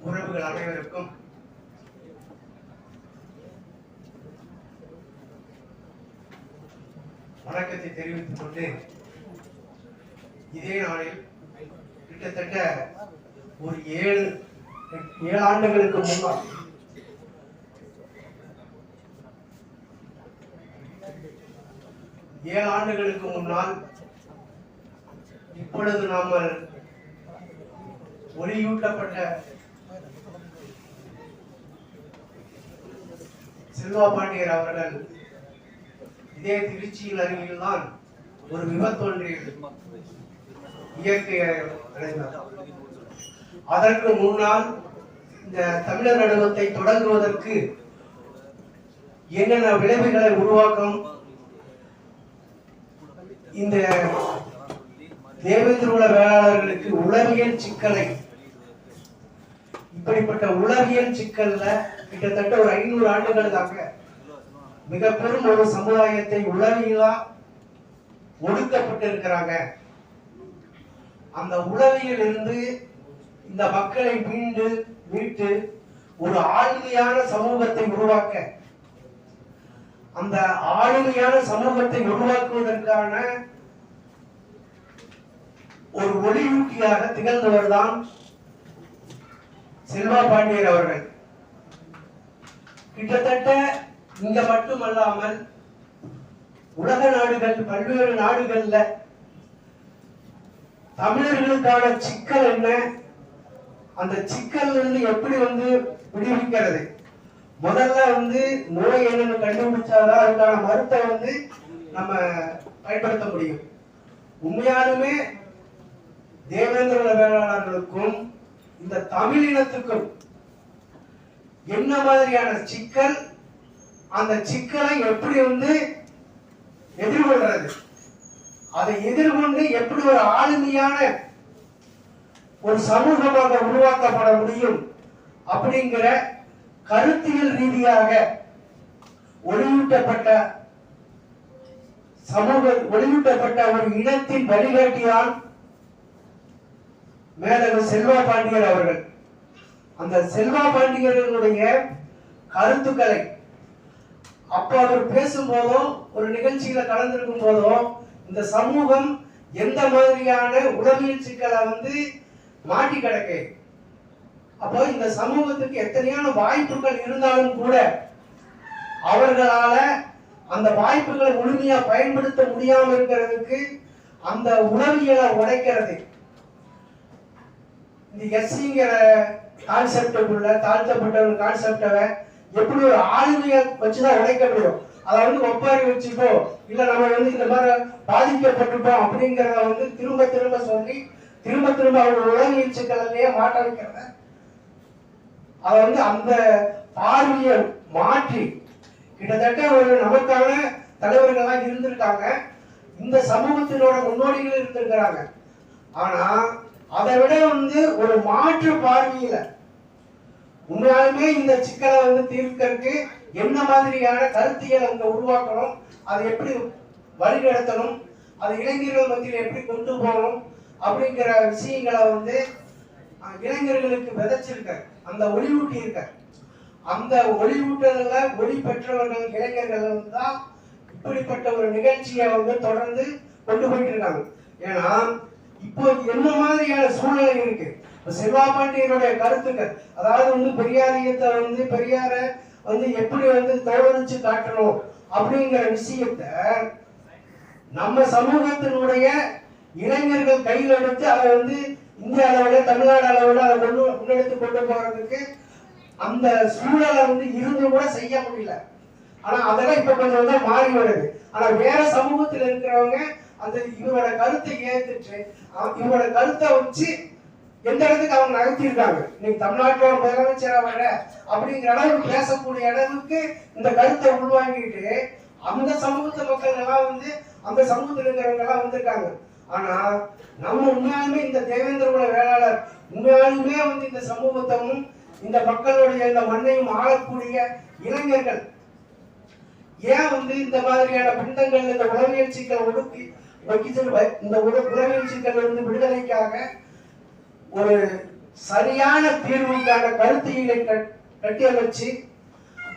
உறவுகள் அனைவருக்கும் வணக்கத்தை தெரிவித்துக் கொண்டு இதே நாளில் கிட்டத்தட்ட ஒரு 7 ஆண்டுகளுக்கு முன்னால் இப்பொழுது நாம் ஒளியூட்டப்பட்ட செல்வா பாண்டியர் அவர்கள் இதே திருச்சியில் அருகில் தான் ஒரு விபத்தொன்றில் இயற்கை அடைந்தார். அதற்கு முன்னால் இந்த தமிழர் நடுவத்தை தொடங்குவதற்கு என்னென்ன விளைவுகளை உருவாக்கும் இந்த தேவேந்திர குல வேளாளர்களுக்கு உளவியல் சிக்கலை, இப்படிப்பட்ட உளவியல் சிக்கல்ல கிட்டத்தட்ட ஒரு 500 ஆண்டுகளுக்காக மிக பெரும் ஒரு சமுதாயத்தை உளவியலா ஒடுக்கப்பட்டு இருக்கிறாங்க. அந்த உளவியல் இருந்து இந்த மக்களை மீட்டு ஒரு ஆளுமையான சமூகத்தை உருவாக்க, அந்த ஆளுமையான சமூகத்தை உருவாக்குவதற்கான ஒரு ஒளியூட்டியாக திகழ்ந்தவர் தான் செல்வா பாண்டியர் அவர்கள். கிட்டத்தட்ட இங்க மட்டுமல்லாமல் உலக நாடுகள், பல்வேறு நாடுகள்ல தமிழர்களுக்கான சிக்கல் என்ன, அந்த சிக்கல் இருந்து எப்படி விடுவிக்கிறது, முதல்ல நோய் என்னன்னு கண்டுபிடிச்சாதான் அதுக்கான மருத்துவ நம்ம பயன்படுத்த முடியும். உண்மையாலுமே தேவேந்திர குல வேளாளர்களுக்கும் இந்த தமிழினத்துக்கும் என்ன மாதிரியான சிக்கல், அந்த சிக்கலை எப்படி எதிர்கொள்றது, அதை எதிர்கொண்டு எப்படி ஒரு ஆளுமையான ஒரு சமூகமாக உருவாக்கப்பட முடியும் அப்படிங்கிற கருத்தியல் ரீதியாக ஒளியூட்டப்பட்ட ஒரு இனத்தின் வழிகாட்டியால் மேதகு செல்வா பாண்டியர் அவர்கள். அந்த செல்வா பாண்டியர்களுடைய கருத்துக்களை அப்ப அவர் பேசும்போதும், ஒரு நிகழ்ச்சியில கலந்திருக்கும் போதும், இந்த சமூகம் எந்த மாதிரியான உளவியல் சிக்கலை மாட்டி கிடக்கு, அப்போ இந்த சமூகத்துக்கு எத்தனையான வாய்ப்புகள் இருந்தாலும் கூட அவர்களால அந்த வாய்ப்புகளை முழுமையா பயன்படுத்த முடியாம இருக்கிறதுக்கு அந்த உளவியலை உடைக்கிறது, இந்த எஸ்சிங்கிற கான்செப்டுக்குள்ள தாழ்த்தப்பட்ட ஒரு கான்செப்டை எப்படி ஒரு ஆளுமையை வச்சுதான் உடைக்க முடியும். அதை ஒப்பாரி வச்சுக்கோ, இல்ல நம்ம இந்த மாதிரி பாதிக்கப்பட்டுட்டோம் அப்படிங்கிறத திரும்ப திரும்ப சொல்லி திரும்ப அவங்க உளவியல் சிக்கலையே மாட்ட வைக்கிறத, அதை அந்த பார்வையை மாற்றி கிட்டத்தட்ட ஒரு நமக்கான தலைவர்கள்லாம் இருந்திருக்காங்க, இந்த சமூகத்தினோட முன்னோடிகள் இருந்திருக்கிறாங்க. ஆனா அதை விட ஒரு மாற்று பார்வையில உண்மையாலுமே இந்த சிக்கலை தீர்க்கறதுக்கு என்ன மாதிரியான கருத்தியல் உருவாக்கணும், அதை எப்படி வழிநடத்தணும், அது இளைஞர்கள் மத்தியில் எப்படி கொண்டு போகணும் அப்படிங்கிற விஷயங்களை இளைஞர்களுக்கு விதைச்சிருக்க, அந்த ஒளியூட்டி இருக்க. அந்த ஒளியூட்டல ஒளி பெற்றவர்கள் இளைஞர்கள் தான் இப்படிப்பட்ட ஒரு நிகழ்ச்சியை தொடர்ந்து கொண்டு போயிட்டு இருக்காங்க. ஏன்னா இப்போ என்ன மாதிரியான சூழ்நிலை இருக்கு, செல்வா பாண்டியனுடைய கருத்துக்கள், அதாவது பெரியாரியத்தை பெரியார எப்படி தோழரிச்சு காட்டணும் அப்படிங்கிற விஷயத்த நம்ம சமூகத்தினுடைய இளைஞர்கள் கையில் எடுத்து அதை இந்திய அளவுல தமிழ்நாடு அளவுல அதை முன்னெடுத்து கொண்டு போறதுக்கு அந்த சூழலை இருந்து கூட செய்ய முடியல. ஆனா அதெல்லாம் இப்ப கொஞ்சம் மாறி வருது. ஆனா வேற சமூகத்தில் இருக்கிறவங்க அந்த இவரோட கருத்தை ஏத்துட்டு இவரோட கருத்தை வச்சு எந்த இடத்துக்கு அவங்க நகர்த்திருக்காங்க. இன்னைக்கு தமிழ்நாட்டோட முதலமைச்சரா வர அப்படிங்கிற அளவுக்கு பேசக்கூடிய அளவுக்கு இந்த கருத்தை உள்வாங்கிட்டு அந்த சமூகத்து மக்கள் எல்லாம் அந்த சமூகத்தில் இருக்கிறவங்க எல்லாம் வந்திருக்காங்க. ஆனா நம்ம உண்மையாலுமே இந்த தேவேந்திர குல வேளாளர் உண்மையாலுமே இந்த சமூகத்தையும் இந்த மக்களுடைய இந்த மண்ணையும் ஆளக்கூடிய இளைஞர்கள் ஏன் இந்த மாதிரியான பிண்டங்கள், இந்த உளவியல் சிக்கல் ஒடுக்கி இந்த உளவியல் சிக்கல் விடுதலைக்காக ஒரு சரியான தீர்வுக்கான கருத்தியலை கட்டியமைச்சு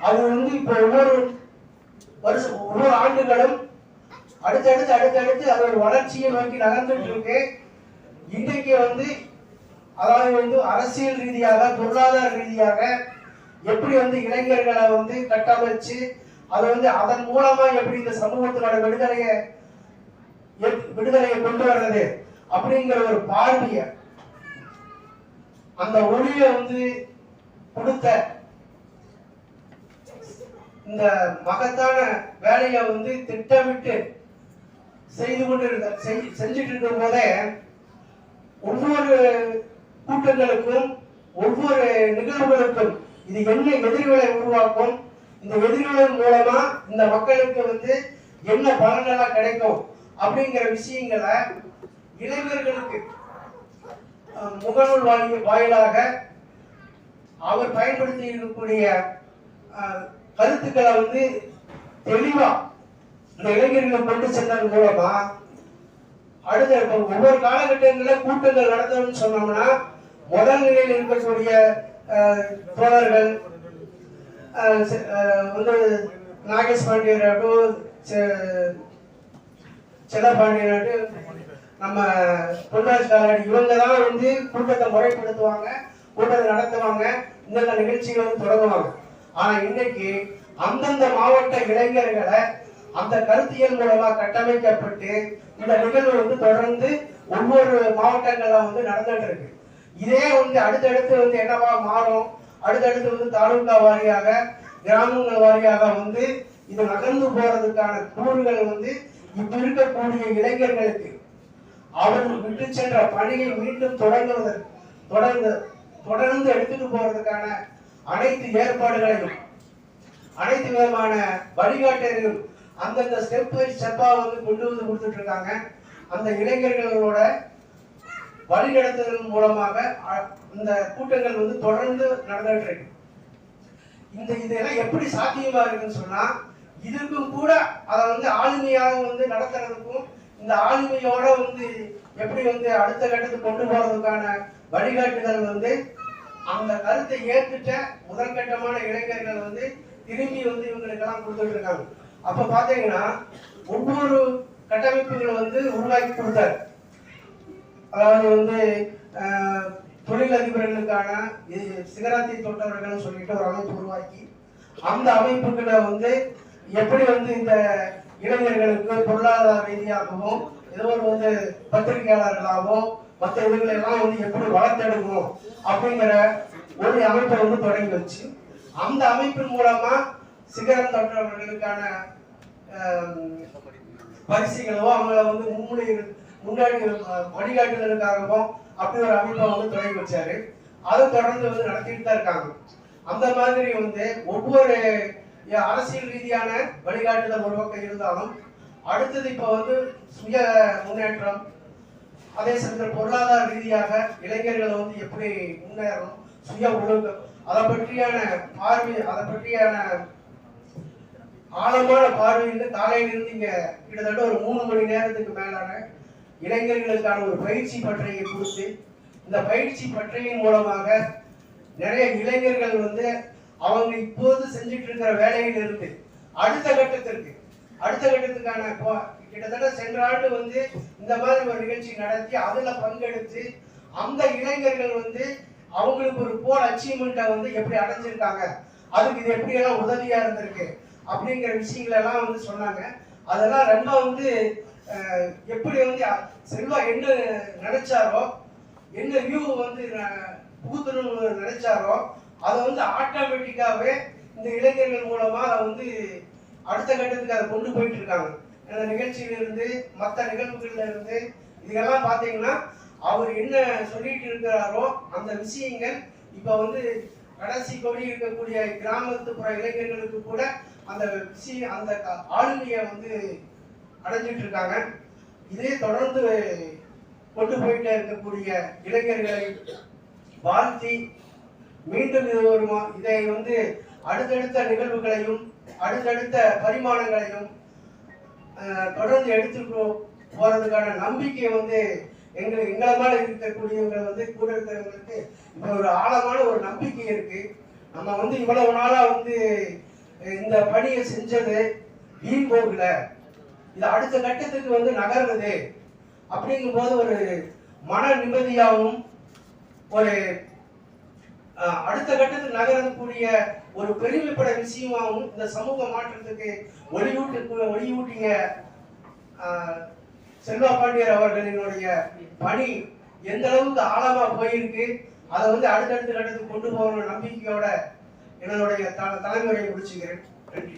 அது வந்து இப்போ ஒவ்வொரு ஆண்டுகளும் அடுத்தடுத்து அதோட வளர்ச்சியை நோக்கி நகர்ந்துட்டு இருக்கு. இன்றைக்கு வந்து அதாவது வந்து அரசியல் ரீதியாக பொருளாதார ரீதியாக எப்படி வந்து இளைஞர்களை வந்து கட்டமைச்சு அதை வந்து அதன் மூலமா எப்படி இந்த சமூகத்தினோட விடுதலையை கொண்டு வர்றது அப்படிங்கிற ஒரு பார்வைய அந்த ஒளிய வந்து கொடுத்த இந்த மகத்தான வேலையை வந்து திட்டமிட்டு செஞ்சுட்டு இருக்கும் போதே ஒவ்வொரு கூட்டங்களுக்கும் ஒவ்வொரு நிகழ்வுகளுக்கும் இது என்ன எதிர்வினை உருவாக்கும், இந்த எதிர்வினை மூலமா இந்த மக்களுக்கு வந்து என்ன பலனெல்லாம் கிடைக்கும் அப்படிங்கிற விஷயங்களை இளைஞர்களுக்கு முகநூல் வாயிலாக அவர் பயன்படுத்தி இருக்கக்கூடிய கருத்துக்களை வந்து தெளிவா இந்த இளைஞர்களை கொண்டு சென்றதன் மூலமா அடுத்த ஒவ்வொரு காலகட்டங்களில் கூட்டங்கள் நடத்தணும்னு சொன்னோம்னா முதல் நிலையில் இருக்கக்கூடிய தோழர்கள் வந்து நாகேஷ் பாண்டியராகட்டும் செல்லப்பாண்டியராகட்டும் நம்ம பொன்ராஜ் காலாடி இவங்க தான் வந்து கூட்டத்தை முறைப்படுத்துவாங்க, கூட்டத்தை நடத்துவாங்க, இந்த நிகழ்ச்சிகளை வந்து தொடங்குவாங்க. ஆனா இன்னைக்கு அந்தந்த மாவட்ட இளைஞர்களை அந்த கருத்தியல் மூலமா கட்டமைக்கப்பட்டு இந்த நிகழ்வு வந்து தொடர்ந்து ஒவ்வொரு மாவட்டங்கள்ல வந்து நடந்துட்டு இருக்கு. இதே வந்து அடுத்தடுத்து வந்து என்னவா மாறும், அடுத்தடுத்து வந்து தாலுகா வாரியாக கிராமங்கள் வாரியாக வந்து இது நகர்ந்து போறதுக்கான கூறுகள் வந்து இப்ப இருக்கக்கூடிய இளைஞர்களுக்கு அவர்கள் விட்டு சென்ற பணியை மீண்டும் தொடர்ந்து எடுத்துட்டு போறதுக்கான அனைத்து ஏற்பாடுகளையும் அனைத்து விதமான வழிகாட்டுதலும் அந்தந்த ஸ்டெப்பா வந்து கொண்டு வந்து கொடுத்துட்டு இருக்காங்க. அந்த இளைஞர்களோட வழிநடத்துதல் மூலமாக இந்த கூட்டங்கள் வந்து தொடர்ந்து நடந்துட்டு இருக்கு. இதெல்லாம் எப்படி சாத்தியமா இருக்குன்னு சொன்னா இதுக்கும் கூட அதை வந்து ஆளுமையாக வந்து நடத்துறதுக்கும் இந்த ஆளுமையோட வந்து எப்படி வந்து அடுத்த கட்டத்துக்கு கொண்டு போறதுக்கான வழிகாட்டுதல் வந்து அந்த கருத்தை ஏற்றுட்ட முதற்கட்டமான இளைஞர்கள் வந்து திரும்பி வந்து இவங்களுக்கெல்லாம் கொடுத்துட்டு இருக்காங்க. அப்ப பாத்தீங்கன்னா ஒவ்வொரு கட்டமைப்புகளை வந்து உருவாக்கி கொடுத்தாரு. அதாவது வந்து தொழிலதிபர்களுக்கான சிகரத்தை தொட்டவர்கள் சொல்லிட்டு ஒரு அமைப்பு உருவாக்கி அந்த அமைப்புகளை வந்து எப்படி வந்து இந்த இளைஞர்களுக்கு பொருளாதார ரீதியாகவும் ஏதோ ஒரு வந்து பத்திரிகையாளர்களாகவும் மற்ற இதுகளை எல்லாம் வந்து எப்படி வளர்த்தெடுக்கணும் அப்படிங்கிற ஒரு அமைப்பை வந்து தொடங்கி வச்சு அந்த அமைப்பின் மூலமா சிகரம் தொட்டவர்களுக்கான பரிசுகளோ அவங்கள வந்து முன்னாடி வழிகாட்டுதலுக்காகவும் அப்படி ஒரு அமைப்பை வந்து தொடங்கி வச்சாரு. அதை தொடர்ந்து வந்து நடத்திட்டு தான் இருக்காங்க. அந்த மாதிரி வந்து ஒவ்வொரு அரசியல் ரீதியான வழிகாட்டுதல் ஒரு பக்கம் இருந்தாலும் அடுத்தது இப்ப வந்து சுய முன்னேற்றம், அதே சமயத்தில் பொருளாதார ரீதியாக இளைஞர்களை வந்து எப்படி முன்னேறணும், சுய ஒழுக்கம், அதை பற்றியான பார்வை, அதை பற்றியான ஆழமான பார்வையிலிருந்து காலையிலிருந்து இங்க கிட்டத்தட்ட ஒரு 3 மணி நேரத்துக்கு மேலான இளைஞர்களுக்கான ஒரு பயிற்சி பட்டறையை கொடுத்து இந்த பயிற்சி பட்டறையின் மூலமாக நிறைய இளைஞர்கள் வந்து அவங்க இப்போது செஞ்சுட்டு இருக்கிற வேலையில் இருந்து அடுத்த கட்டத்துக்கான கிட்டத்தட்ட சென்ற ஆண்டு வந்து இந்த மாதிரி ஒரு நிகழ்ச்சி நடத்தி அதுல பங்கெடுத்து அந்த இளைஞர்கள் வந்து அவங்களுக்கு ஒரு போல் அச்சீவ்மெண்ட்டை வந்து எப்படி அடைஞ்சிருக்காங்க, அதுக்கு இது எப்படி எல்லாம் உதவியா இருந்திருக்கு அப்படிங்கிற விஷயங்கள் எல்லாம் வந்து சொன்னாங்க. அதெல்லாம் ரொம்ப வந்து எப்படி வந்து செல்வா என்ன நினைச்சாரோ, என்ன வியூ வந்து புகுத்தணும்னு நினைச்சாரோ அதை வந்து ஆட்டோமேட்டிக்காவே இந்த இளைஞர்கள் மூலமா அதை வந்து அடுத்த கட்டத்துக்கு அதை கொண்டு போயிட்டு இருக்காங்க. இந்த நிகழ்ச்சியிலிருந்து மற்ற நிகழ்வுகள்ல இருந்து இதெல்லாம் பாத்தீங்கன்னா அவர் என்ன சொல்லிட்டு இருக்கிறாரோ அந்த விஷயங்கள் இப்ப வந்து கடைசி கொடி இருக்கக்கூடிய கிராமத்துப்புற இளைஞர்களுக்கு கூட அந்த விஷயம் அந்த ஆளுமையை வந்து அடைஞ்சிட்டு இருக்காங்க. இதே தொடர்ந்து கொண்டு போயிட்டே இருக்கக்கூடிய இளைஞர்களை வாழ்த்தி மீண்டும் இதை வந்து அடுத்தடுத்த நிகழ்வுகளையும் அடுத்தடுத்த பரிமாணங்களையும் தொடர்ந்து எடுத்து போறதுக்கான நம்பிக்கையை வந்து எங்களை மாதிரி இருக்கக்கூடியவங்க வந்து கூட இருக்கிறவங்களுக்கு இப்போ ஒரு ஆழமான ஒரு நம்பிக்கை இருக்கு. நம்ம வந்து இவ்வளவு நாளா வந்து இந்த பணியை செஞ்சது வீண் போகல, இது அடுத்த கட்டத்துக்கு வந்து நகர்றது அப்படிங்கும் போது ஒரு மன நிம்மதியாகவும் ஒரு அடுத்த கட்டத்துக்கு நகரக்கூடிய ஒரு பெருமைப்பட விஷயமாகவும் இந்த சமூக மாற்றத்துக்கு ஒளியூட்டிய செல்வா பாண்டியர் அவர்களினுடைய பணி எந்த அளவுக்கு ஆழமா போயிருக்கு, அதை வந்து அடுத்தடுத்த கட்டத்துக்கு கொண்டு போகிற நம்பிக்கையோட என்னுடைய தலைமுறையை முடிச்சுக்கிறேன். நன்றி.